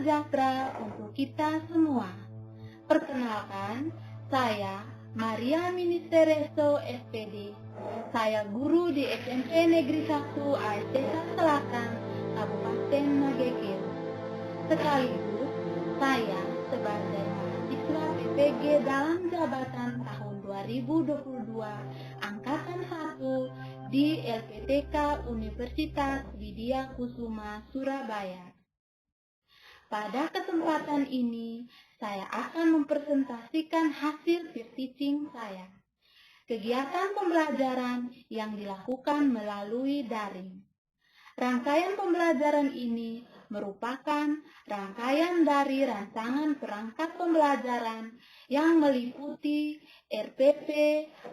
sejahtera untuk kita semua. Perkenalkan, saya Maria Ministereso SPD. Saya guru di SMP Negeri 1 AST Selatan, Kabupaten Nagekeo. Sekaligus, saya sebagai mahasiswa PPG dalam jabatan tahun 2022 Angkatan 1 di LPTK Universitas Widya Kusuma Surabaya. Pada kesempatan ini, saya akan mempresentasikan hasil peer teaching saya. Kegiatan pembelajaran yang dilakukan melalui daring. Rangkaian pembelajaran ini merupakan rangkaian dari rancangan perangkat pembelajaran yang meliputi RPP,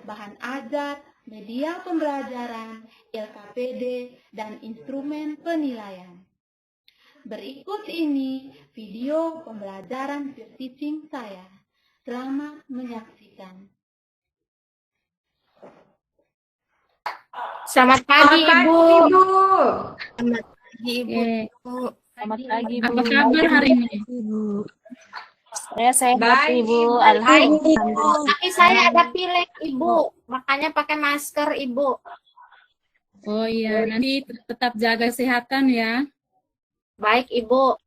bahan ajar, media pembelajaran, LKPD, dan instrumen penilaian. Berikut ini video pembelajaran peer teaching saya. Selamat menyaksikan. Selamat pagi, Ibu. Selamat pagi, Ibu. Selamat pagi, Ibu. Apa kabar hari ini, Ibu? Saya sehat, Baik, Ibu. Alhamdulillah. Tapi saya ada pilek, Ibu. Makanya pakai masker, Ibu. Oh iya, nanti tetap jaga kesehatan ya. Baik, Ibu.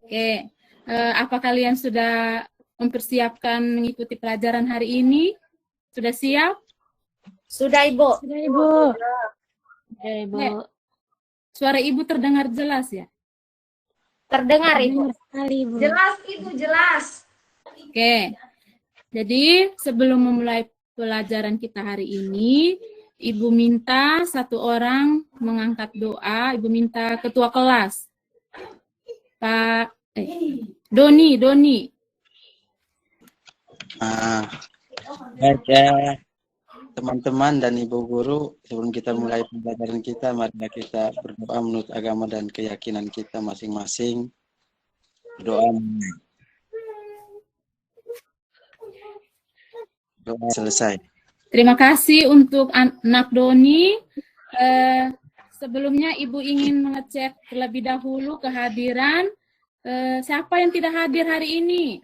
Oke, apa kalian sudah mempersiapkan mengikuti pelajaran hari ini? Sudah siap? Sudah, Ibu. Sudah, Ibu. Ya, Ibu. Suara Ibu terdengar jelas ya? Terdengar, Ibu. Jelas, Ibu, jelas. Oke, jadi sebelum memulai pelajaran kita hari ini, Ibu minta satu orang mengangkat doa. Ibu minta ketua kelas, Pak Doni. Baik teman-teman dan ibu guru, sebelum kita mulai pembelajaran kita, mari kita berdoa menurut agama dan keyakinan kita masing-masing. Doa selesai. Terima kasih untuk anak Doni. Sebelumnya Ibu ingin mengecek terlebih dahulu kehadiran siapa yang tidak hadir hari ini.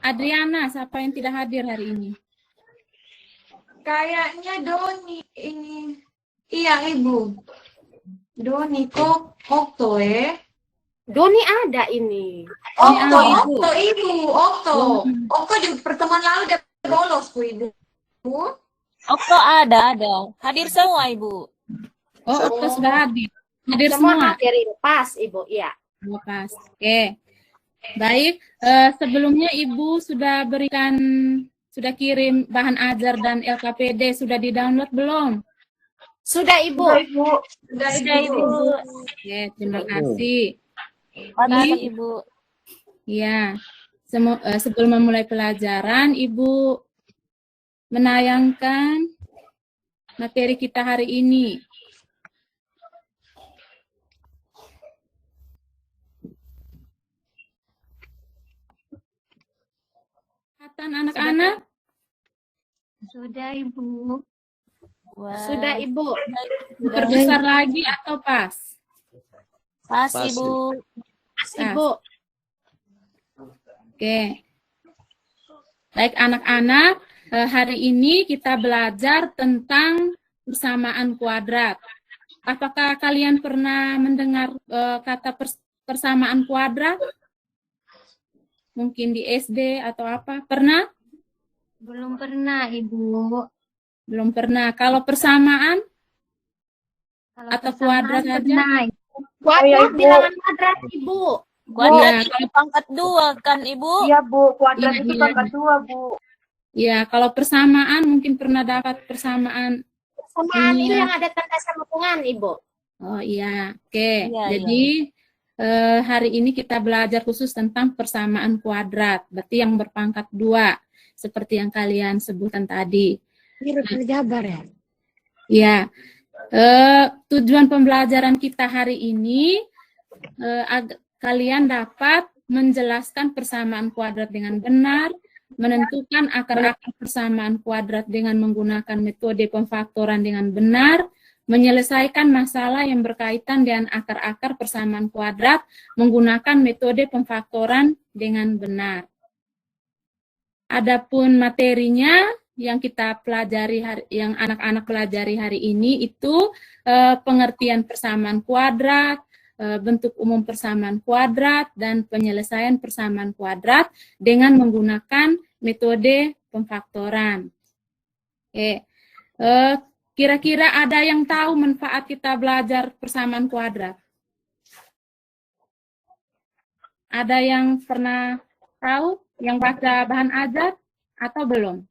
Adriana, siapa yang tidak hadir hari ini? Kayaknya Doni ini. Iya, Ibu. Doni kok Okto Doni ada ini. Okto, Ibu. Okto juga pertemuan lalu udah bolos, Bu, Ibu. Okto ada. Hadir semua, Ibu. Oh, Okto sudah hadir. Hadir Semua semua. hadir, Ibu. Pas, Ibu. Iya. Oh, pas. Oke. Baik, sebelumnya Ibu sudah kirim bahan ajar dan LKPD, sudah di-download belum? Sudah, Ibu. Sudah, Sudah, Ibu. Ibu. Oke, terima kasih. Makasih, Ibu. Ya, sebelum memulai pelajaran, Ibu menayangkan materi kita hari ini. Anak-anak? Sudah, Ibu. Wah. Sudah, Ibu. Perbesar lagi atau pas? Pas, Pas, Ibu. Pas, Ibu. Oke. Baik anak-anak, hari ini kita belajar tentang persamaan kuadrat. Apakah kalian pernah mendengar kata persamaan kuadrat? Mungkin di SD atau apa? Pernah? Belum pernah, Ibu. Belum pernah. Kalau persamaan? Atau kuadrat saja? Kuadrat, bilangan kuadrat, Ibu. Kuadrat itu pangkat 2 kan, Ibu? Iya, Bu. Kuadrat Iya, itu iya. pangkat 2, Bu. Ya, kalau persamaan mungkin pernah dapat persamaan. Persamaan itu Iya. yang ada tanda sambungan, Ibu. Oh iya, oke. Iya, Jadi hari ini kita belajar khusus tentang persamaan kuadrat, berarti yang berpangkat 2, seperti yang kalian sebutkan tadi. Jabar ya? Ya, tujuan pembelajaran kita hari ini kalian dapat menjelaskan persamaan kuadrat dengan benar, menentukan akar-akar persamaan kuadrat dengan menggunakan metode pemfaktoran dengan benar, menyelesaikan masalah yang berkaitan dengan akar-akar persamaan kuadrat menggunakan metode pemfaktoran dengan benar. Adapun materinya yang kita pelajari yang anak-anak pelajari hari ini itu pengertian persamaan kuadrat, bentuk umum persamaan kuadrat, dan penyelesaian persamaan kuadrat dengan menggunakan metode pemfaktoran. Oke. Kira-kira ada yang tahu manfaat kita belajar persamaan kuadrat? Ada yang pernah tahu, yang baca bahan ajar atau belum?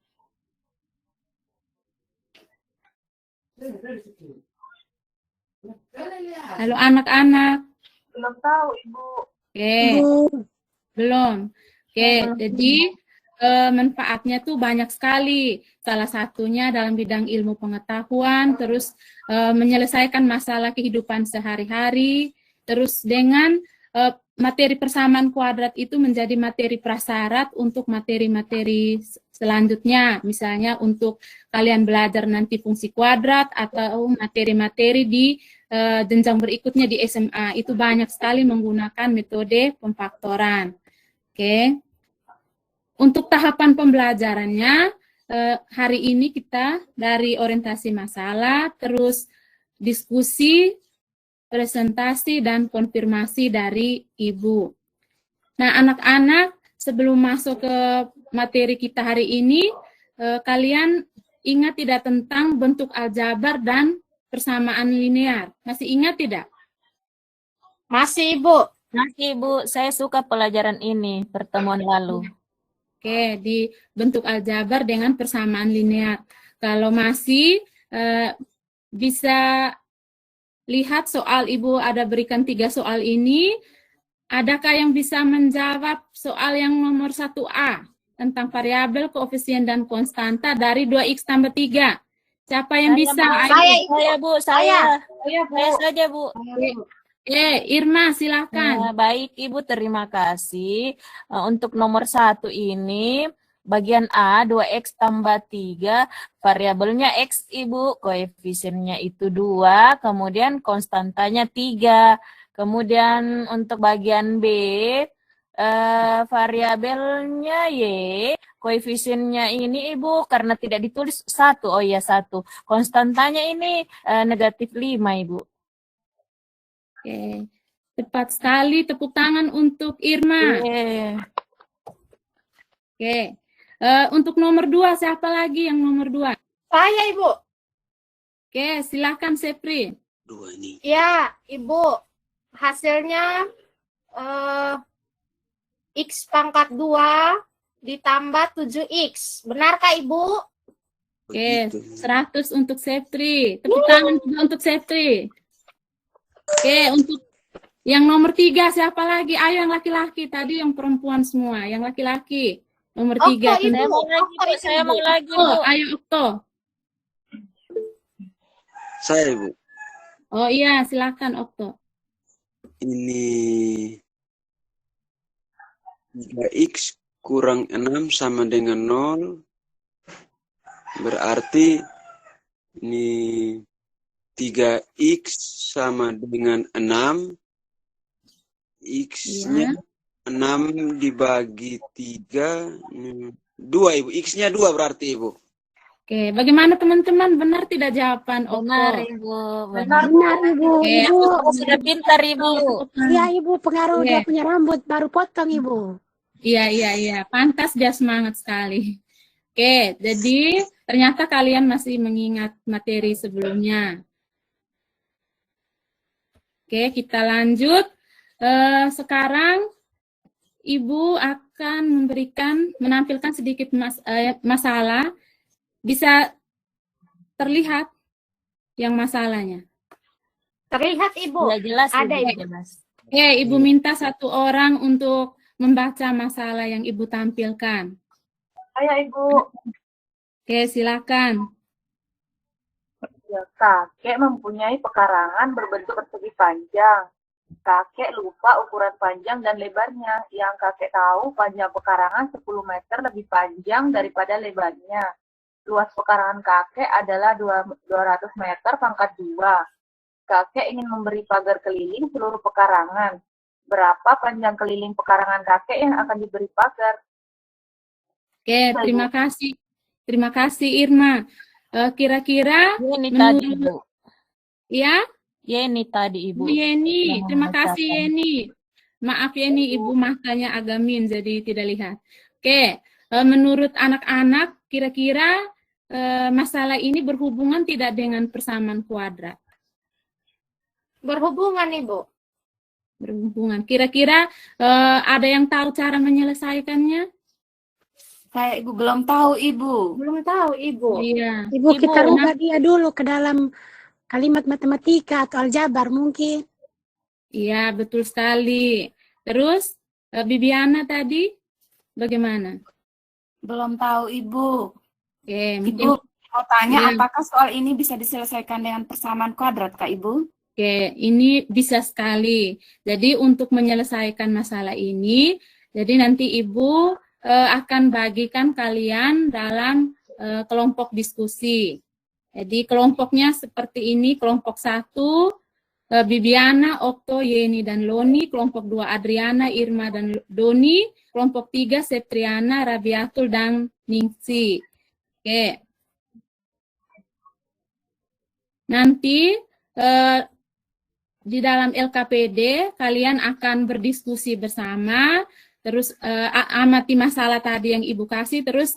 Halo anak-anak. Belum tahu, Ibu. Oke. Belum. Oke, jadi manfaatnya tuh banyak sekali. Salah satunya dalam bidang ilmu pengetahuan, terus menyelesaikan masalah kehidupan sehari-hari, terus dengan materi persamaan kuadrat itu menjadi materi prasyarat untuk materi-materi selanjutnya. Misalnya untuk kalian belajar nanti fungsi kuadrat atau materi-materi di jenjang berikutnya di SMA. Itu banyak sekali menggunakan metode pemfaktoran. Oke. Untuk tahapan pembelajarannya, hari ini kita dari orientasi masalah, terus diskusi, presentasi, dan konfirmasi dari Ibu. Nah, anak-anak, sebelum masuk ke materi kita hari ini, kalian ingat tidak tentang bentuk aljabar dan persamaan linear? Masih ingat tidak? Masih, Ibu. Masih, Ibu. Saya suka pelajaran ini pertemuan lalu. Oke, di bentuk aljabar dengan persamaan linear. Kalau masih bisa lihat soal Ibu ada berikan 3 soal ini. Adakah yang bisa menjawab soal yang nomor 1A tentang variabel, koefisien, dan konstanta dari 2x tambah 3? Siapa yang bisa? Saya, Bu. Saya Bu. saja, Bu. Irma, silakan. Baik, Ibu, terima kasih. Untuk nomor 1 ini, bagian A, 2x tambah 3, variabelnya x, Ibu, koefisiennya itu 2, kemudian konstantanya 3. Kemudian untuk bagian B, variabelnya y, koefisiennya ini, Ibu, karena tidak ditulis 1, oh iya 1. Konstantanya ini negatif 5, Ibu. Oke, tepat sekali, tepuk tangan untuk Irma. Oke, untuk nomor 2, siapa lagi yang nomor 2? Saya, Ibu. Oke, silakan Sepri. 2 nih. Ya, Ibu. Hasilnya X pangkat 2 ditambah 7X. Benarkah, Ibu? Oke, 100 untuk Sepri. Tepuk tangan juga untuk Sepri. Oke, untuk yang nomor 3 siapa lagi? Ayo yang laki-laki, tadi yang perempuan semua, yang laki-laki. Nomor 3. Saya mau lagi, Bu. Ayo Okto. Saya, Ibu. Oh iya, silakan Okto. Ini 3x kurang 6 sama dengan 0. Berarti ini 3x sama dengan 6. X-nya 6 dibagi 3. 2, Ibu. X-nya 2 berarti, Ibu. Oke, bagaimana teman-teman? Benar tidak jawaban Okto? Benar, Ibu. Benar, Ibu. Oke, Ibu. Sudah pintar, Ibu. Iya, Ibu, pengaruh Oke. dia punya rambut baru potong, Ibu. Iya. Pantas dia semangat sekali. Oke, jadi ternyata kalian masih mengingat materi sebelumnya. Oke, kita lanjut. Sekarang Ibu akan menampilkan sedikit masalah. Bisa terlihat yang masalahnya? Terlihat, Ibu. Sudah jelas, Ada, Ibu. Ibu. Jelas. Oke, Ibu minta 1 orang untuk membaca masalah yang Ibu tampilkan. Saya, Ibu. Oke, silakan. Ya, kakek mempunyai pekarangan berbentuk persegi panjang. Kakek lupa ukuran panjang dan lebarnya. Yang kakek tahu panjang pekarangan 10 meter lebih panjang daripada lebarnya. Luas pekarangan kakek adalah 200 meter pangkat 2. Kakek ingin memberi pagar keliling seluruh pekarangan. Berapa panjang keliling pekarangan kakek yang akan diberi pagar? Oke, terima kasih. Terima kasih Irma. Kira-kira Ini tadi Ibu. menurut ya, Ini tadi Ibu. Bu Yeni, yang terima kasih membacakan. Yeni. Maaf Yeni, Ibu matanya agak min jadi tidak lihat. Oke, menurut anak-anak kira-kira masalah ini berhubungan tidak dengan persamaan kuadrat? Berhubungan, Ibu. Berhubungan. Kira-kira ada yang tahu cara menyelesaikannya? Saya Ibu belum tahu, Ibu. Belum tahu, Ibu. Iya. Ibu, kita rubah dia dulu ke dalam kalimat matematika atau aljabar mungkin. Iya, betul sekali. Terus, Bibiana tadi bagaimana? Belum tahu, Ibu. Oke, Ibu mau tanya, ya. apakah soal ini bisa diselesaikan dengan persamaan kuadrat, Kak Ibu? Oke, ini bisa sekali. Jadi untuk menyelesaikan masalah ini, jadi nanti Ibu akan bagikan kalian dalam kelompok diskusi. Jadi kelompoknya seperti ini, kelompok 1, Bibiana, Okto, Yeni, dan Loni, kelompok 2, Adriana, Irma, dan Doni, kelompok 3, Septriana, Rabiatul, dan Ningsi. Oke. Nanti di dalam LKPD kalian akan berdiskusi bersama, terus amati masalah tadi yang Ibu kasih, terus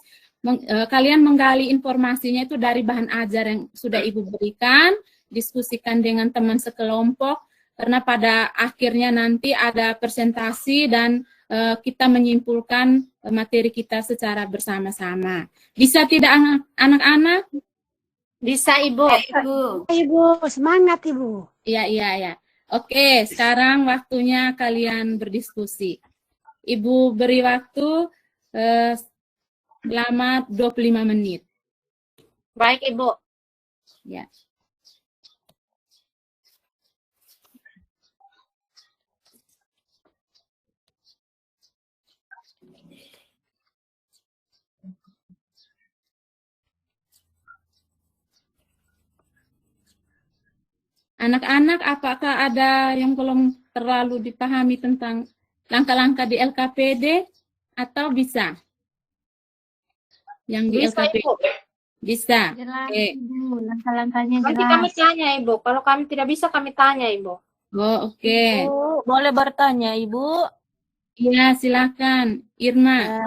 kalian menggali informasinya itu dari bahan ajar yang sudah Ibu berikan, diskusikan dengan teman sekelompok, karena pada akhirnya nanti ada presentasi dan kita menyimpulkan materi kita secara bersama-sama. Bisa tidak anak-anak? Bisa, Ibu. Ibu, semangat Ibu. Iya. Oke, sekarang waktunya kalian berdiskusi. Ibu beri waktu selama 25 menit. Baik, Ibu. Ya. Anak-anak, apakah ada yang belum terlalu dipahami tentang langkah-langkah di LKPD atau bisa? Yang di Bisa, LKPD? Ibu. Bisa. Jelas, Oke. Ibu. Langkah-langkahnya Nanti jelas. kami tanya, Ibu. Kalau kami tidak bisa, kami tanya, Ibu. Oh, oke. Ibu, boleh bertanya, Ibu? Iya, silakan. Irma.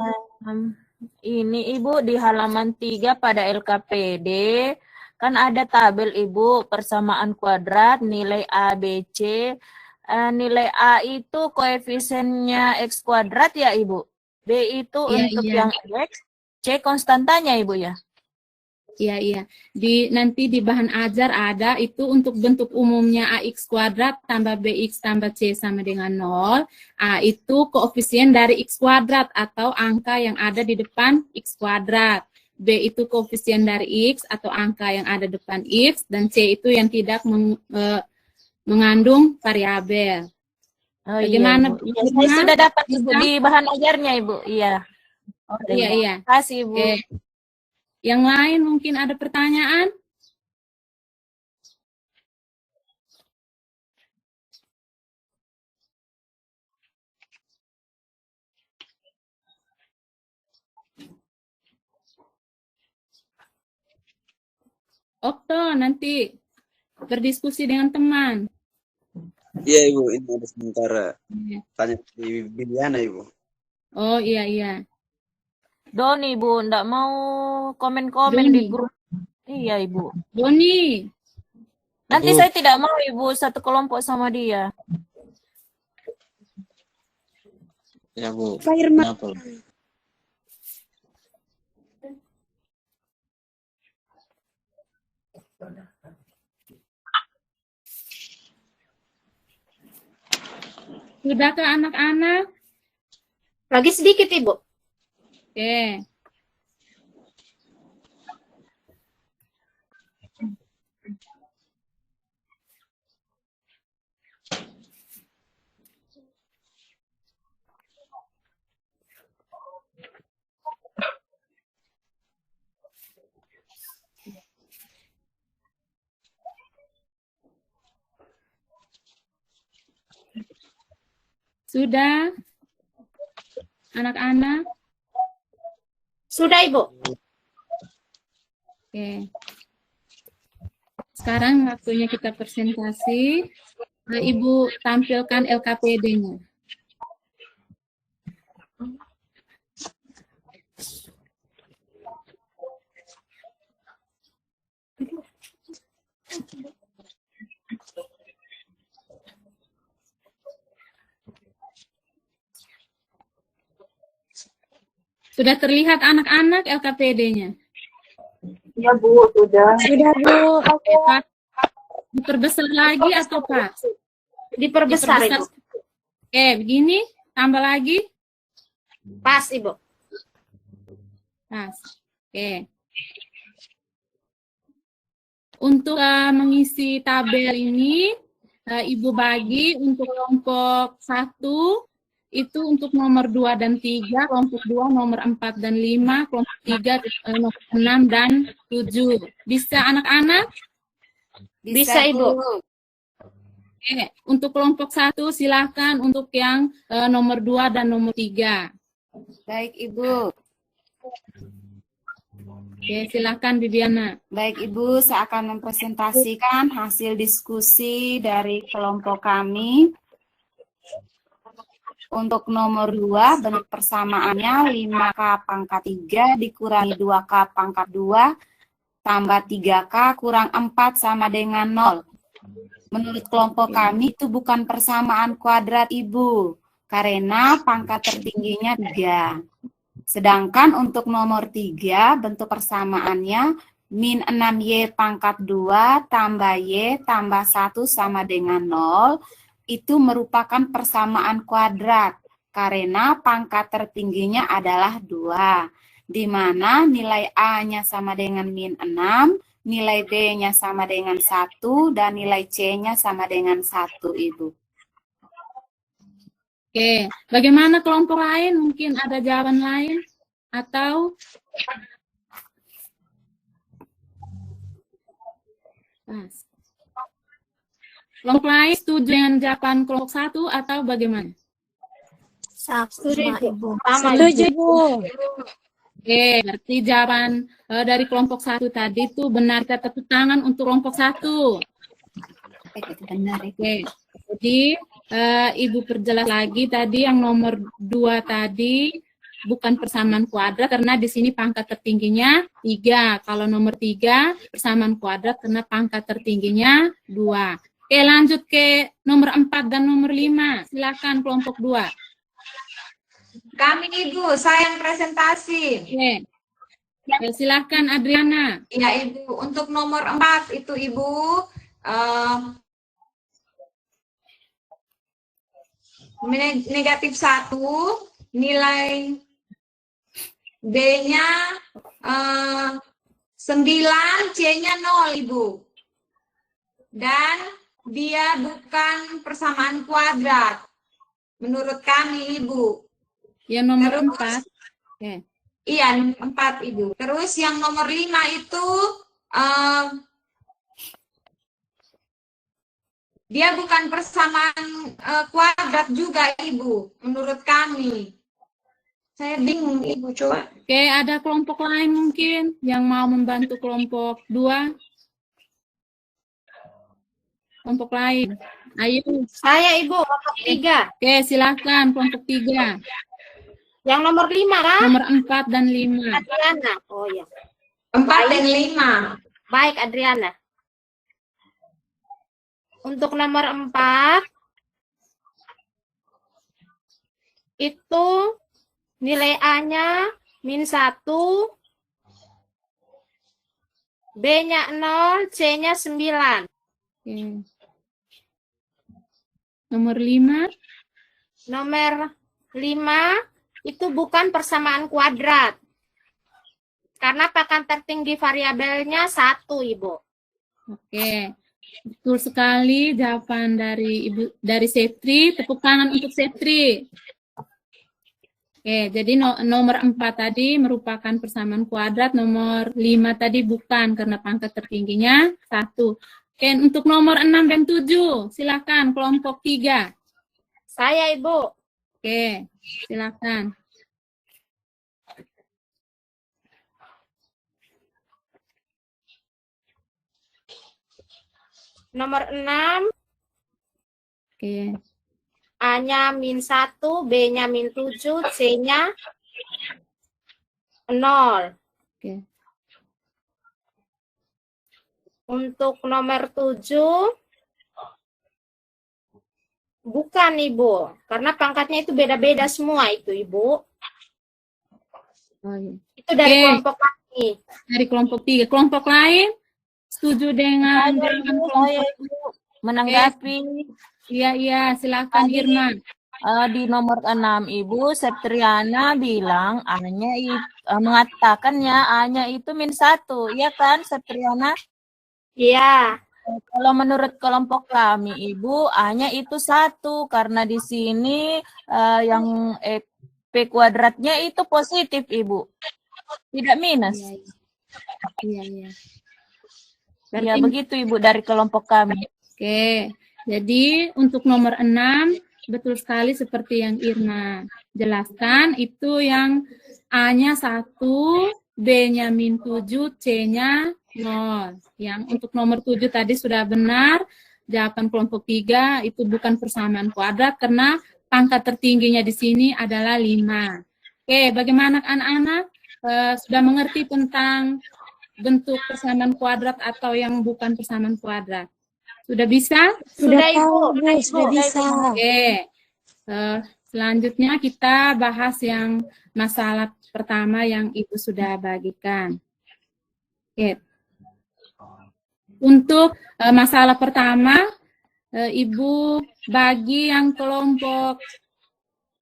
Ini Ibu di halaman 3 pada LKPD kan ada tabel Ibu persamaan kuadrat nilai A, B, C. Nilai A itu koefisiennya X kuadrat ya Ibu. B itu untuk yang X, C konstantanya Ibu ya. Iya. Nanti di bahan ajar ada itu untuk bentuk umumnya AX kuadrat tambah BX tambah C sama dengan 0. A itu koefisien dari X kuadrat atau angka yang ada di depan X kuadrat. B itu koefisien dari X atau angka yang ada depan X. Dan C itu yang tidak mengandung variabel. Oh, Bagaimana? Iya, Ibu. Saya sudah dapat Ibu di bahan ajarnya Ibu. Iya. Iya. Terima kasih Ibu. Oke. Yang lain mungkin ada pertanyaan? Okto, nanti berdiskusi dengan teman. Iya Ibu, ini ada sementara tanya di Bibiana Ibu. Oh iya. Doni Ibu, enggak mau komen-komen di grup. Iya Ibu. Doni. Nanti saya tidak mau Ibu satu kelompok sama dia. Ya Bu. Pak Irma. Kenapa? Sudahkah anak-anak? Lagi sedikit, Ibu. Oke. Sudah? Anak-anak? Sudah, Ibu. Oke. Sekarang waktunya kita presentasi. Ibu tampilkan LKPD-nya. Sudah terlihat anak-anak LKPD-nya? Iya, Bu, sudah. Sudah, Bu. Oke, Pak. Diperbesar lagi atau Pak? Diperbesar, Ibu. Oke, begini. Tambah lagi. Pas, Ibu. Pas. Oke. Untuk mengisi tabel ini, Ibu bagi untuk kelompok 1, itu untuk nomor 2 dan 3, kelompok 2 nomor 4 dan 5, kelompok 3 nomor 6 dan 7. Bisa anak-anak? Bisa, Ibu. Oke, untuk kelompok 1 silakan untuk yang nomor 2 dan nomor 3. Baik, Ibu. Oke, silakan Bibiana. Baik, Ibu, saya akan mempresentasikan hasil diskusi dari kelompok kami. Untuk nomor 2, bentuk persamaannya 5K pangkat 3 dikurangi 2K pangkat 2 tambah 3K kurang 4 sama dengan 0. Menurut kelompok kami itu bukan persamaan kuadrat, Ibu, karena pangkat tertingginya 3. Sedangkan untuk nomor 3, bentuk persamaannya min 6Y pangkat 2 tambah Y tambah 1 sama dengan 0. Itu merupakan persamaan kuadrat karena pangkat tertingginya adalah 2, di mana nilai A-nya sama dengan min 6, nilai B-nya sama dengan 1, dan nilai C-nya sama dengan 1, Ibu. Oke, bagaimana kelompok lain? Mungkin ada jawaban lain? Atau pas. Kelompok lain setuju dengan jawaban kelompok 1 atau bagaimana? Setuju, Ibu. Setuju, Bu. Oke, berarti jawaban dari kelompok 1 tadi itu benar, kita tepuk tangan untuk kelompok 1. Benar, Ibu. Oke, jadi Ibu perjelas lagi tadi yang nomor 2 tadi bukan persamaan kuadrat karena di sini pangkat tertingginya 3. Kalau nomor 3 persamaan kuadrat karena pangkat tertingginya 2. Oke, lanjut ke nomor 4 dan nomor 5. Silakan kelompok 2. Kami, Ibu, saya yang presentasi. Oke. Ya, silakan Adriana. Ya, Ibu. Untuk nomor 4 itu, Ibu, negatif 1, nilai B-nya 9, C-nya 0, Ibu. Dan dia bukan persamaan kuadrat. Menurut kami, Ibu. Yang nomor 4. Oke. Iya, 4, Ibu. Terus yang nomor 5 itu dia bukan persamaan kuadrat juga, Ibu. Menurut kami. Saya bingung, Ibu. Coba. Oke, ada kelompok lain mungkin yang mau membantu kelompok 2? Kelompok lain. Ayo. Saya, Ibu, kelompok 3. Oke, silakan kelompok 3. Yang nomor 5, kan? Nomor 4 dan 5. Adriana. Oh, ya. 4 dan 5. Baik, Adriana. Untuk nomor 4, itu nilai A-nya min 1, B-nya 0, C-nya 9. Oke. Nomor 5. Nomor 5 itu bukan persamaan kuadrat. Karena pangkat tertinggi variabelnya 1, Ibu. Oke. Betul sekali jawaban dari Setri. Tepuk tangan untuk Setri. Oke, jadi nomor 4 tadi merupakan persamaan kuadrat, nomor 5 tadi bukan karena pangkat tertingginya 1. Oke, untuk nomor 6 dan 7, silakan kelompok 3. Saya, Ibu. Oke, silakan. Nomor 6, Oke. A-nya -1, B-nya -7, C-nya 0. Oke. Untuk nomor 7, bukan Ibu, karena pangkatnya itu beda-beda semua itu Ibu. Oh, iya. Itu dari Oke. kelompok kami. Dari kelompok 3. Kelompok lain setuju dengan Saya, jawaban Ibu, kelompok? saya, Ibu. Menanggapi. Iya, silakan Tadi Irma. di nomor 6 Ibu Septriana bilang mengatakannya A-nya itu -1, iya kan Septriana? Iya. Kalau menurut kelompok kami Ibu A-nya itu 1 karena di sini yang P kuadratnya itu positif Ibu, tidak minus. Iya. Ya begitu Ibu dari kelompok kami. Oke, jadi untuk nomor 6, betul sekali seperti yang Irma jelaskan, itu yang A-nya 1, B-nya -7, C-nya 0. Yang untuk nomor 7 tadi sudah benar, jawaban kelompok 3 itu bukan persamaan kuadrat karena pangkat tertingginya di sini adalah 5. Oke, bagaimana anak-anak? Sudah mengerti tentang bentuk persamaan kuadrat atau yang bukan persamaan kuadrat? Sudah bisa? Sudah tahu, Bu, sudah bisa. Oke. Selanjutnya kita bahas yang masalah pertama yang Ibu sudah bagikan. Oke. Untuk masalah pertama, Ibu bagi yang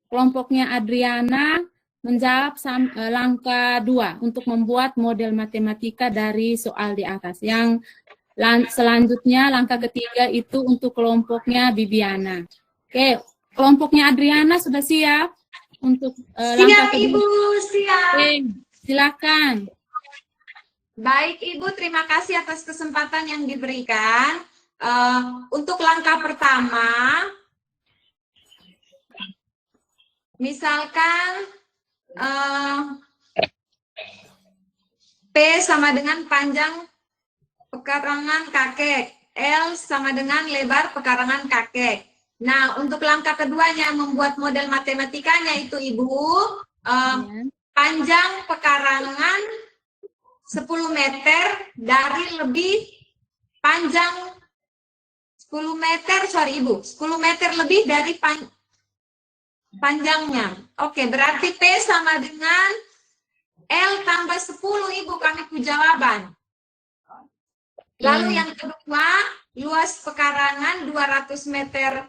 kelompoknya Adriana menjawab langkah 2 untuk membuat model matematika dari soal di atas. Yang selanjutnya langkah ketiga itu untuk kelompoknya Bibiana. Oke, kelompoknya Adriana sudah siap untuk langkah kedua? Ibu, siap. Oke, silakan. Baik Ibu, terima kasih atas kesempatan yang diberikan. Untuk langkah pertama, misalkan P sama dengan panjang pekarangan kakek, L sama dengan lebar pekarangan kakek. Nah, untuk langkah keduanya membuat model matematikanya itu Ibu, panjang pekarangan 10 meter dari lebih panjang 10 meter, sorry Ibu, 10 meter lebih dari panjangnya. Oke, berarti P sama dengan L tambah 10 Ibu, kami jawaban. Lalu yang kedua, luas pekarangan 200 meter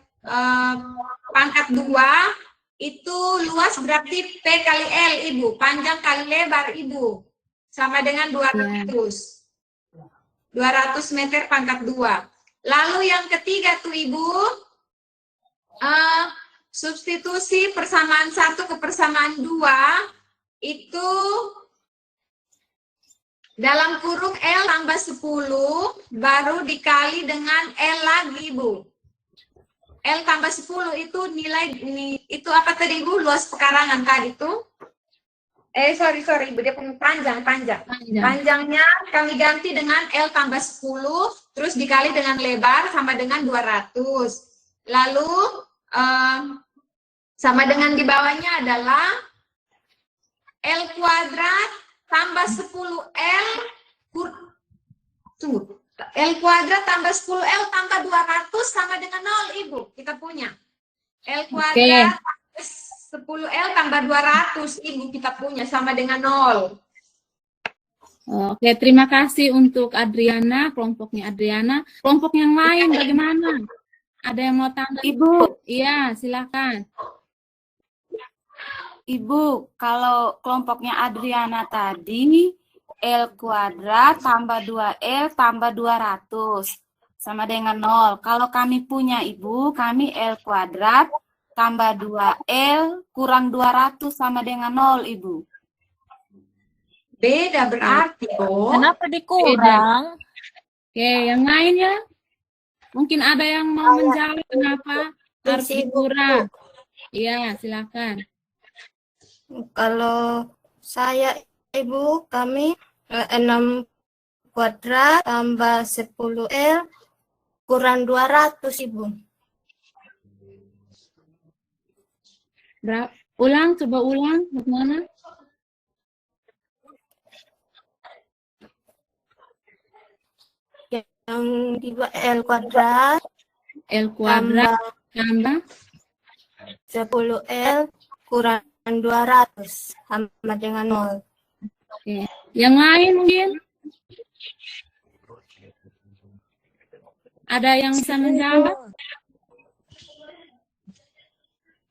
pangkat 2, itu luas berarti P kali L Ibu, panjang kali lebar Ibu, sama dengan 200. 200 meter pangkat 2. Lalu yang ketiga tuh Ibu, substitusi persamaan 1 ke persamaan 2 itu dalam kurung L tambah 10 baru dikali dengan L lagi Bu. L tambah 10 itu nilai itu apa tadi Bu? Luas pekarangan tadi itu. Sorry Ibu, dia punya panjang. Panjangnya kami ganti dengan L tambah 10 terus dikali dengan lebar sama dengan 200. Lalu sama dengan di bawahnya adalah L kuadrat tambah 10L L kuadrat tambah 10L tambah 200 sama dengan 0 Ibu. Kita punya L kuadrat 10L tambah 200 Ibu, kita punya sama dengan 0. Oke, terima kasih untuk Adriana, kelompoknya Adriana. Kelompok yang lain bagaimana? Ada yang mau tanya? Ibu. Iya, silakan. Ibu, kalau kelompoknya Adriana tadi, L kuadrat tambah 2L tambah 200 sama dengan 0. Kalau kami punya Ibu, kami L kuadrat tambah 2L kurang 200 sama dengan 0 Ibu. Beda berarti, oh. Kenapa dikurang? Oke, yang lain ya? Mungkin ada yang mau menjawab kenapa harus dikurang. Iya, silakan. Kalau saya Ibu, kami 6 kuadrat tambah 10L kurang 200 Ibu. Coba ulang, bagaimana? Yang 2L kuadrat tambah 10L kurang 200 sama dengan 0. Oke. Yang lain mungkin? Ada yang bisa menjawab?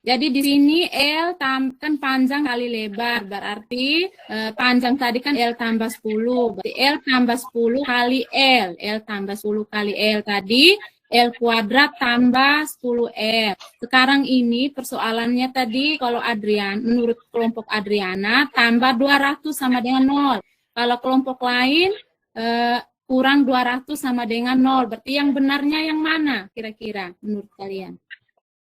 Jadi di sini L kan panjang kali lebar, berarti panjang tadi kan L tambah 10, berarti L tambah 10 kali L, L tambah 10 kali L tadi, L kuadrat tambah 10L. Sekarang ini persoalannya tadi kalau menurut kelompok Adriana, tambah 200 sama dengan 0. Kalau kelompok lain, kurang 200 sama dengan 0. Berarti yang benarnya yang mana kira-kira menurut kalian?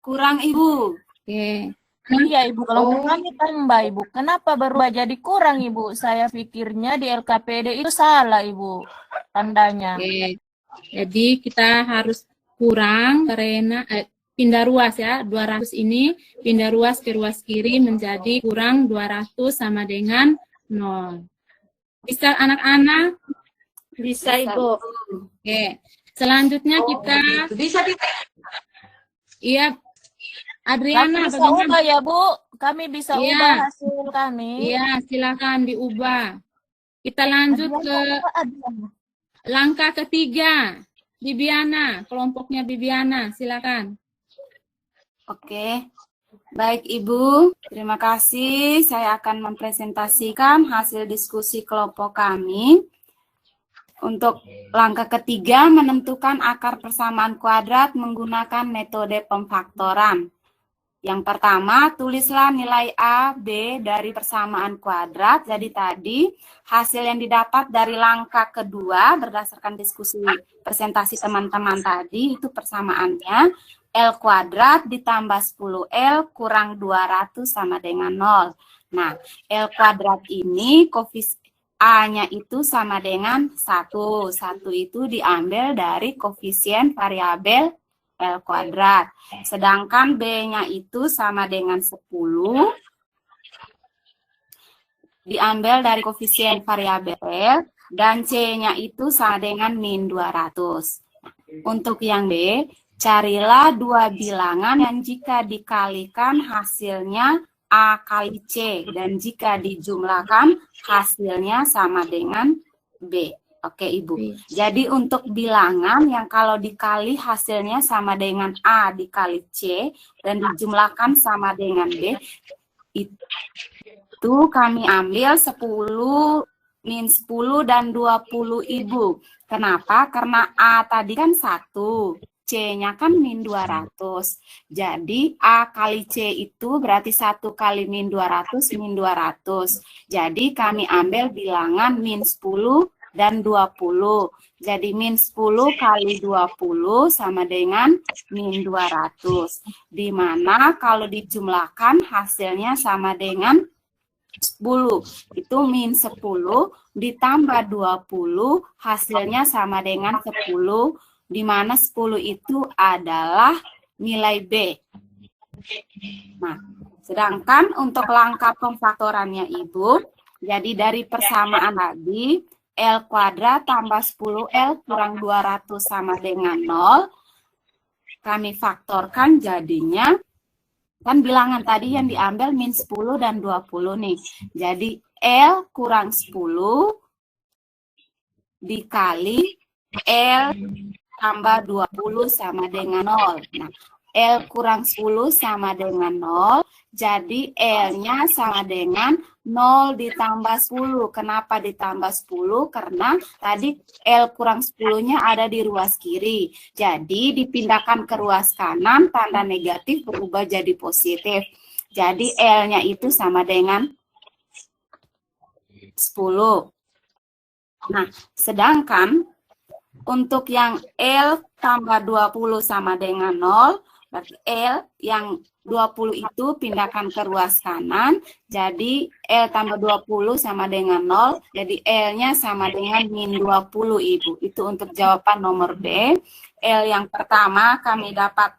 Kurang, Ibu. Oke. Iya Ibu, kalau kami tambah Ibu, kenapa berubah jadi kurang Ibu? Saya pikirnya di LKPD itu salah Ibu, tandanya. Oke. Jadi kita harus kurang karena pindah ruas ya, 200 ini pindah ruas ke ruas kiri menjadi kurang 200 sama dengan 0. Bisa anak-anak? Bisa Ibu. Oke. Selanjutnya kita Bisa. Iya. Adriana, kami bisa ubah ya Bu, kami bisa ubah hasil kami. Iya, silakan diubah. Kita lanjut ke langkah ketiga. Bibiana, kelompoknya Bibiana, silakan. Oke, baik Ibu, terima kasih. Saya akan mempresentasikan hasil diskusi kelompok kami. Untuk langkah ketiga, menentukan akar persamaan kuadrat menggunakan metode pemfaktoran. Yang pertama, tulislah nilai A, B dari persamaan kuadrat. Jadi tadi hasil yang didapat dari langkah kedua berdasarkan diskusi presentasi teman-teman tadi itu persamaannya L kuadrat ditambah 10L kurang 200 sama dengan 0. Nah, L kuadrat ini A-nya itu sama dengan 1. 1 itu diambil dari koefisien variabel L kuadrat. Sedangkan B-nya itu sama dengan 10. Diambil dari koefisien variabel L. Dan C-nya itu sama dengan min 200. Untuk yang B, carilah dua bilangan yang jika dikalikan hasilnya A kali C. Dan jika dijumlahkan hasilnya sama dengan B. Oke Ibu, jadi untuk bilangan yang kalau dikali hasilnya sama dengan A dikali C dan dijumlahkan sama dengan B, itu kami ambil 10, min 10 dan 20 Ibu. Kenapa? Karena A tadi kan 1, C-nya kan min 200. Jadi A kali C itu berarti 1 kali min 200, min 200. Jadi kami ambil bilangan min 10 dan 20. Jadi min 10 kali 20 sama dengan min 200. Di mana kalau dijumlahkan hasilnya sama dengan 10. Itu min 10 ditambah 20 hasilnya sama dengan 10. Di mana 10 itu adalah nilai B. Nah, sedangkan untuk langkah pemfaktorannya Ibu, jadi dari persamaan tadi L kuadrat tambah 10L kurang 200 sama dengan 0. Kami faktorkan jadinya, kan bilangan tadi yang diambil min 10 dan 20 nih. Jadi L kurang 10 dikali L tambah 20 sama dengan 0. Nah, L kurang 10 sama dengan 0. Jadi L-nya sama dengan 0 ditambah 10. Kenapa ditambah 10? Karena tadi L kurang 10-nya ada di ruas kiri. Jadi dipindahkan ke ruas kanan, tanda negatif berubah jadi positif. Jadi L-nya itu sama dengan 10. Nah, sedangkan untuk yang L tambah 20 sama dengan 0, Berarti L yang 20 itu pindahkan ke ruas kanan, jadi L tambah 20 sama dengan 0, jadi L-nya sama dengan min 20, Ibu. Itu untuk jawaban nomor B. L yang pertama kami dapat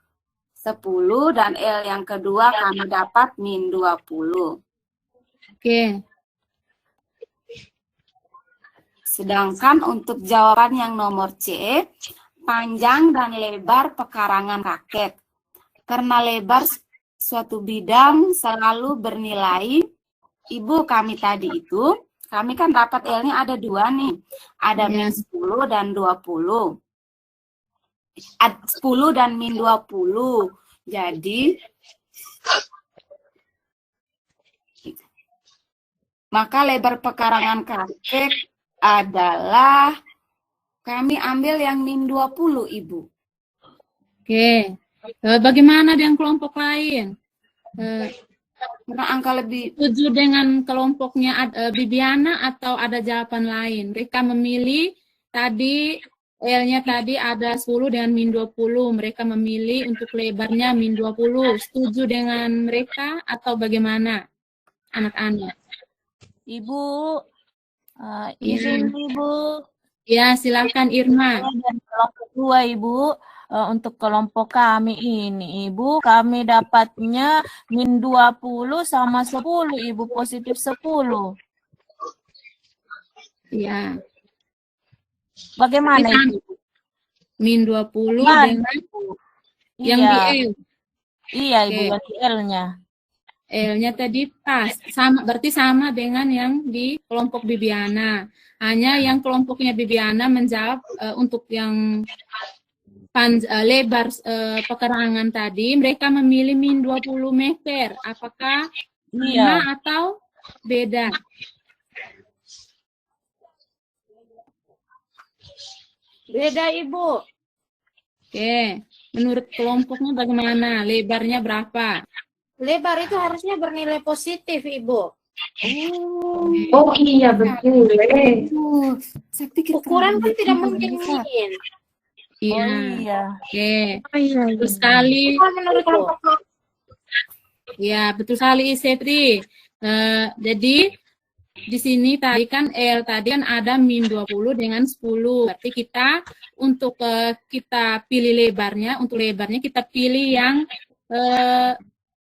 10, dan L yang kedua kami dapat min 20. Oke. Sedangkan untuk jawaban yang nomor C, panjang dan lebar pekarangan raket. Karena lebar suatu bidang selalu bernilai, Ibu, kami tadi itu, kami kan dapat L-nya ada 2 nih. Ada min 10 dan 20. 10 dan min 20. Jadi, maka lebar pekarangan raket adalah, kami ambil yang min 20, Ibu. Oke. Bagaimana dengan kelompok lain? Karena angka lebih Setuju dengan kelompoknya Bibiana atau ada jawaban lain? Mereka memilih tadi L-nya tadi ada 10 dengan min 20. Mereka memilih untuk lebarnya min 20. Setuju dengan mereka atau bagaimana anak-anak? Ibu, izin Ibu. Ya, silakan Irma. Dan kelompok 2, Ibu. Untuk kelompok kami ini, Ibu, kami dapatnya min 20 sama 10, Ibu, positif 10. Ya. Bagaimana Ini Ibu? Min 20 Nah, dengan iya. yang di L. Iya, Ibu, Oke. yang di L-nya. L-nya tadi pas, sama, berarti sama dengan yang di kelompok Bibiana. Hanya yang kelompoknya Bibiana menjawab untuk yang lebar pekarangan tadi, mereka memilih min 20 meter. Apakah sama atau beda? Beda, Ibu. Oke, menurut kelompoknya bagaimana? Lebarnya berapa? Lebar itu harusnya bernilai positif, Ibu. Oh iya betul. Saya pikir Ukuran kan tidak mungkin min. Iya. Oh iya. Oke. Oh iya. Betul sekali. Menurutku. Ya, betul sekali, Setri. Jadi di sini tadi kan L tadi kan ada min 20 dengan 10. Berarti kita untuk kita pilih lebarnya, untuk lebarnya kita pilih yang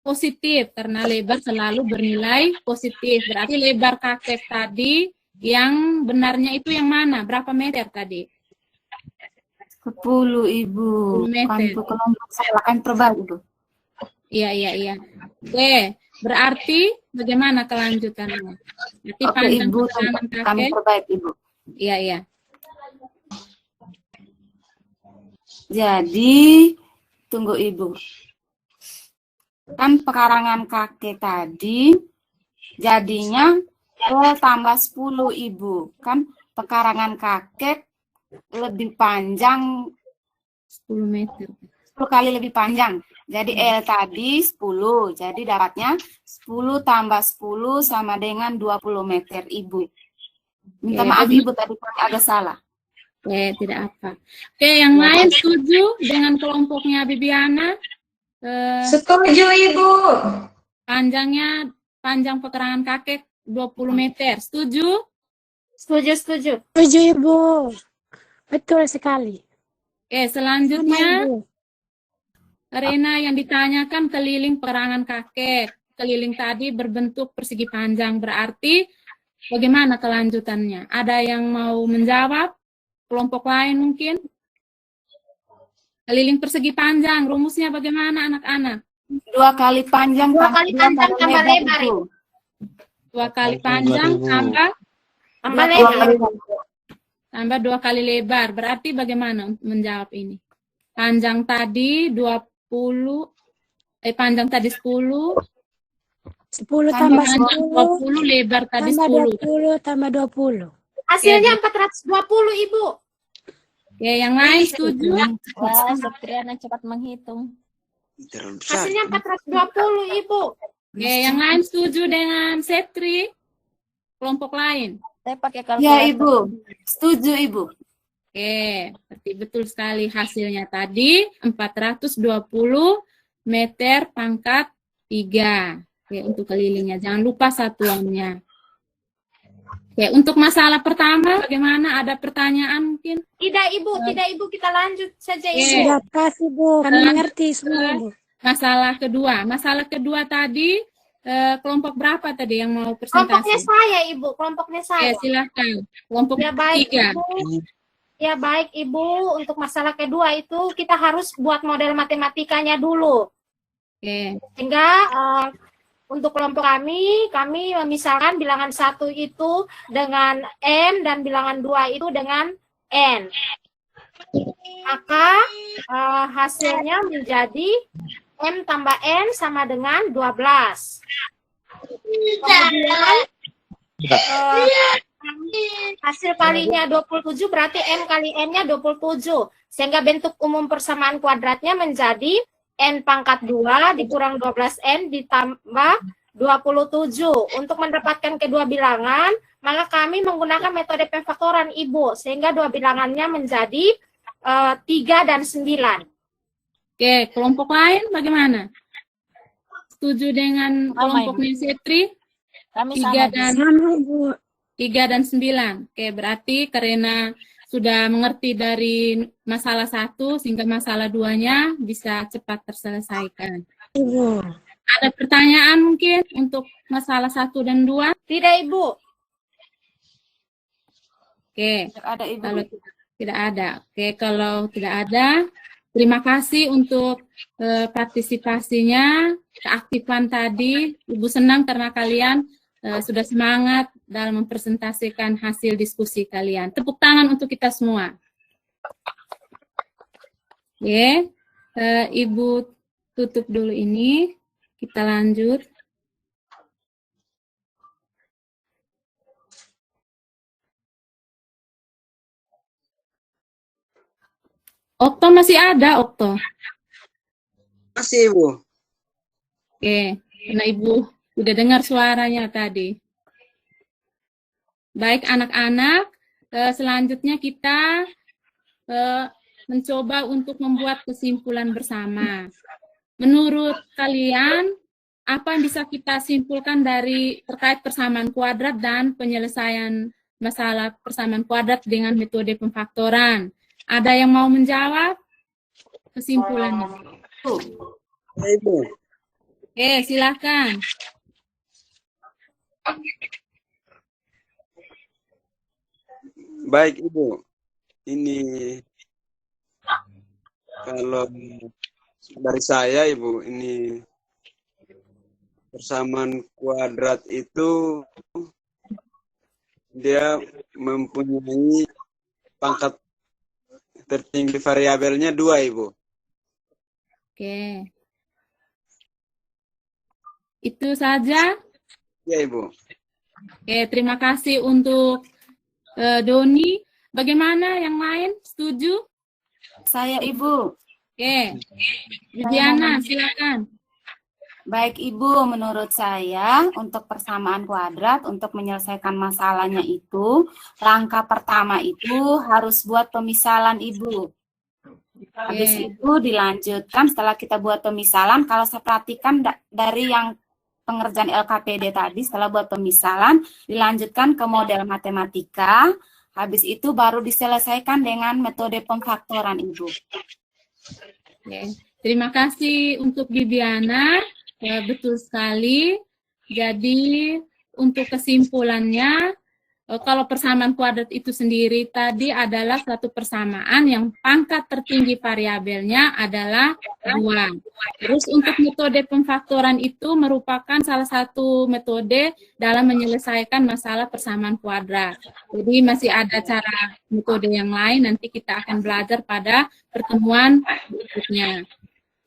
positif karena lebar selalu bernilai positif. Berarti lebar kakek tadi yang benarnya itu yang mana? Berapa meter tadi? 10, Ibu. 10 meter. Untuk kelompok saya akan perbagi, Bu. Iya. Oke, berarti bagaimana kelanjutannya? Berarti Oke, panjang Ibu, pekarangan kami kakek. perbaiki, Ibu. Iya. Jadi, tunggu Ibu. Kan pekarangan kakek tadi jadinya L tambah 10, Ibu. Kan pekarangan kakek lebih panjang 10 meter. 10 kali lebih panjang. Jadi L tadi 10. Jadi dapatnya 10 tambah 10 sama dengan 20 meter, Ibu. Minta maaf, Ibu, tadi agak salah. Oke, tidak apa. Oke, yang lain setuju dengan kelompoknya Bibiana? Setuju, Ibu. Panjang pekarangan kakek 20 meter. Setuju? Setuju. Setuju, Ibu. Betul sekali. Oke, selanjutnya Ibu. Rena yang ditanyakan keliling pekarangan kakek. Keliling tadi berbentuk persegi panjang. Berarti bagaimana kelanjutannya? Ada yang mau menjawab? Kelompok lain mungkin? Keliling persegi panjang, rumusnya bagaimana anak-anak? 2 kali panjang, 2 kali panjang tambah lebar, Ibu. 2 kali panjang tambah lebar. tambah 2 kali lebar. Berarti bagaimana untuk menjawab ini? Panjang tadi 10 tambah 10 20 lebar tadi tambah 10. 20 tambah 20. Hasilnya 420, Ibu. Oke, yang lain setuju? Wah, Septriana cepat menghitung. Hasilnya 420, Ibu. Oke, yang lain setuju dengan Setri? Kelompok lain? Saya pakai kalkulator. Ya, Ibu. Setuju, Ibu. Oke, berarti betul sekali hasilnya tadi 420 meter pangkat 3. Oke, untuk kelilingnya. Jangan lupa satuannya. Oke, untuk masalah pertama, bagaimana? Ada pertanyaan mungkin? Tidak Ibu, kita lanjut saja Ibu. Sudah kasih Bu, kami mengerti semua Bu. Masalah kedua tadi, kelompok berapa tadi yang mau presentasi? Kelompoknya saya Ibu, kelompoknya saya. Oke, silakan. Kelompok Ya baik 3. Ibu. Ya baik Ibu, untuk masalah kedua itu kita harus buat model matematikanya dulu. Oke. Sehingga untuk kelompok kami misalkan bilangan 1 itu dengan N dan bilangan 2 itu dengan N. Maka hasilnya menjadi M tambah N sama dengan 12. Kemudian hasil kalinya 27 berarti M kali N-nya 27. Sehingga bentuk umum persamaan kuadratnya menjadi N pangkat 2 dikurang 12N ditambah 27. Untuk mendapatkan kedua bilangan, maka kami menggunakan metode pemfaktoran Ibu. Sehingga dua bilangannya menjadi 3 dan 9. Oke, kelompok lain bagaimana? Setuju dengan kelompoknya Setri? Kami 3 dan Sama Bu. 3 dan 9. Oke, berarti karena sudah mengerti dari masalah 1 sehingga masalah 2-nya bisa cepat terselesaikan. Ibu. Ada pertanyaan mungkin untuk masalah 1 dan 2? Tidak Ibu. Oke. Ada Ibu. Kalau tidak ada. Oke, kalau tidak ada, terima kasih untuk partisipasinya, keaktifan tadi. Ibu senang karena kalian sudah semangat dalam mempresentasikan hasil diskusi kalian. Tepuk tangan untuk kita semua. Oke, Ibu tutup dulu ini. Kita lanjut. Okto masih ada, Okto? Masih, Ibu. Oke, karena Ibu udah dengar suaranya tadi. Baik anak-anak, selanjutnya kita mencoba untuk membuat kesimpulan bersama. Menurut kalian, apa yang bisa kita simpulkan dari terkait persamaan kuadrat dan penyelesaian masalah persamaan kuadrat dengan metode pemfaktoran? Ada yang mau menjawab kesimpulannya? Ibu. Oke, silakan. Baik, Ibu. Ini kalau dari saya, Ibu, ini persamaan kuadrat itu dia mempunyai pangkat tertinggi variabelnya 2, Ibu. Oke. Itu saja. Ya, Ibu. Oke, terima kasih untuk Doni. Bagaimana yang lain? Setuju? Saya Ibu. Oke. Viviana, silakan. Baik Ibu, menurut saya untuk persamaan kuadrat, untuk menyelesaikan masalahnya itu, langkah pertama itu harus buat pemisalan Ibu. Habis itu dilanjutkan setelah kita buat pemisalan, kalau saya perhatikan dari yang pengerjaan LKPD tadi, setelah buat pemisalan, dilanjutkan ke model matematika, habis itu baru diselesaikan dengan metode pemfaktoran Ibu. Oke. Terima kasih untuk Viviana. Betul sekali. Jadi untuk kesimpulannya, kalau persamaan kuadrat itu sendiri tadi adalah suatu persamaan yang pangkat tertinggi variabelnya adalah 2. Terus untuk metode pemfaktoran itu merupakan salah satu metode dalam menyelesaikan masalah persamaan kuadrat. Jadi masih ada cara metode yang lain, nanti kita akan belajar pada pertemuan berikutnya.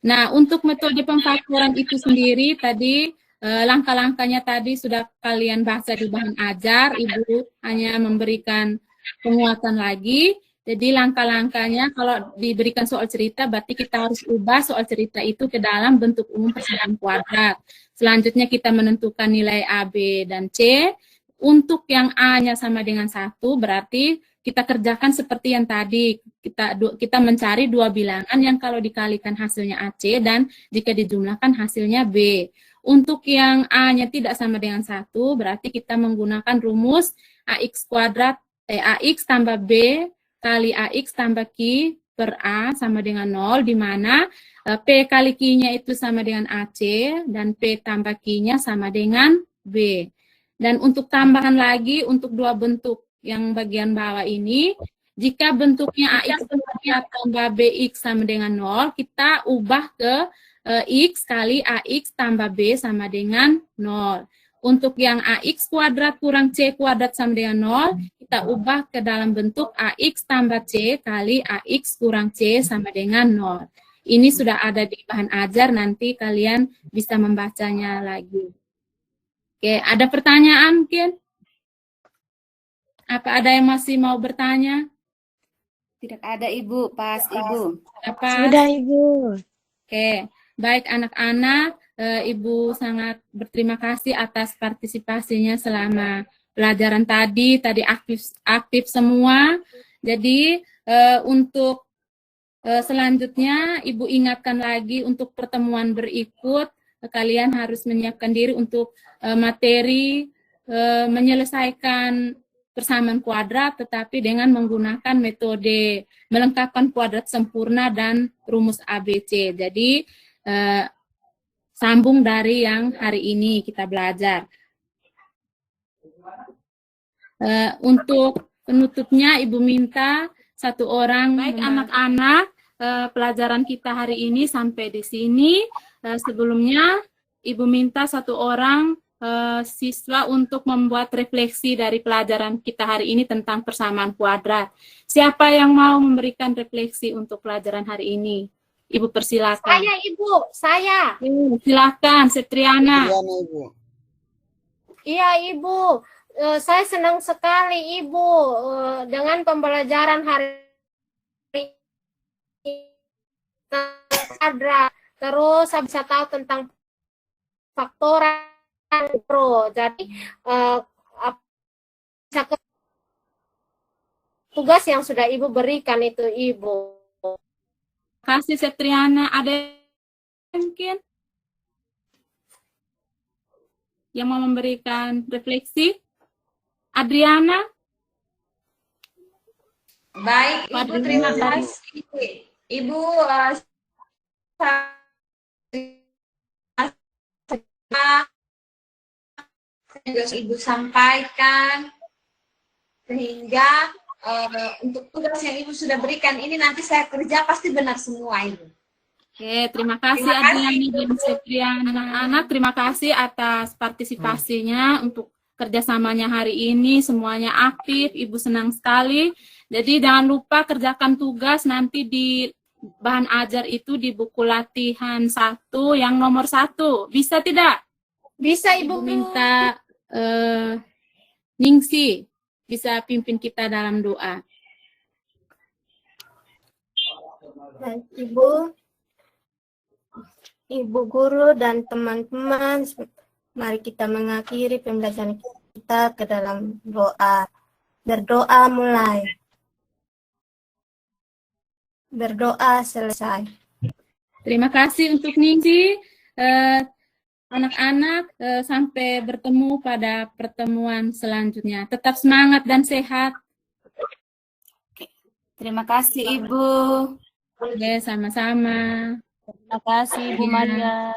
Nah, untuk metode pemfaktoran itu sendiri tadi langkah-langkahnya tadi sudah kalian bahas di bahan ajar, Ibu hanya memberikan penguatan lagi. Jadi langkah-langkahnya kalau diberikan soal cerita berarti kita harus ubah soal cerita itu ke dalam bentuk umum persamaan kuadrat. Selanjutnya kita menentukan nilai A, B, dan C. Untuk yang A-nya sama dengan 1 berarti kita kerjakan seperti yang tadi. Kita mencari dua bilangan yang kalau dikalikan hasilnya AC dan jika dijumlahkan hasilnya B. Untuk yang A-nya tidak sama dengan 1, berarti kita menggunakan rumus AX tambah B kali AX tambah Q per A sama dengan 0, di mana P kali Q-nya itu sama dengan AC dan P tambah Q-nya sama dengan B. Dan untuk tambahan lagi, untuk dua bentuk yang bagian bawah ini, jika bentuknya AX tambah BX sama dengan 0, kita ubah ke X kali AX tambah B sama dengan 0. Untuk yang AX kuadrat kurang C kuadrat sama dengan 0, kita ubah ke dalam bentuk AX tambah C kali AX kurang C sama dengan 0. Ini sudah ada di bahan ajar, nanti kalian bisa membacanya lagi. Oke, ada pertanyaan mungkin? Apa ada yang masih mau bertanya? Tidak ada, Ibu. Pas, Ibu. Apa? Sudah, Ibu. Oke, baik anak-anak, Ibu sangat berterima kasih atas partisipasinya selama pelajaran tadi aktif semua. Jadi untuk selanjutnya Ibu ingatkan lagi untuk pertemuan berikut, kalian harus menyiapkan diri untuk materi menyelesaikan persamaan kuadrat, tetapi dengan menggunakan metode melengkapkan kuadrat sempurna dan rumus ABC. Jadi sambung dari yang hari ini kita belajar. Untuk penutupnya Ibu minta satu orang. Baik anak-anak, pelajaran kita hari ini sampai di sini. Sebelumnya Ibu minta satu orang siswa untuk membuat refleksi dari pelajaran kita hari ini tentang persamaan kuadrat. Siapa yang mau memberikan refleksi untuk pelajaran hari ini? Ibu persilakan. Saya, Ibu. Saya. Silakan, Septriana. Iya, Ibu. Saya senang sekali, Ibu, dengan pembelajaran hari ini kuadrat. Terus saya bisa tahu tentang faktoral. Jadi tugas yang sudah Ibu berikan itu, Ibu. Kasih Septriana, ada mungkin yang mau memberikan refleksi? Adriana? Baik, Ibu, terima kasih. Ibu juga Ibu sampaikan, sehingga untuk tugas yang Ibu sudah berikan ini nanti saya kerja pasti benar semua, Ibu. Oke, terima kasih Adriani dan Septriana. Anak-anak, terima kasih atas partisipasinya untuk kerjasamanya hari ini. Semuanya aktif, Ibu senang sekali. Jadi jangan lupa kerjakan tugas nanti di bahan ajar itu di buku latihan 1 yang nomor 1. Bisa tidak? Bisa, Ibu. Minta Ningsi bisa pimpin kita dalam doa. Dan Ibu guru dan teman-teman, mari kita mengakhiri pembelajaran kita ke dalam doa. Berdoa mulai. Berdoa selesai. Terima kasih untuk Ningsi. Anak-anak, sampai bertemu pada pertemuan selanjutnya. Tetap semangat dan sehat. Terima kasih, Ibu. Oke, sama-sama. Terima kasih, Bu Maria.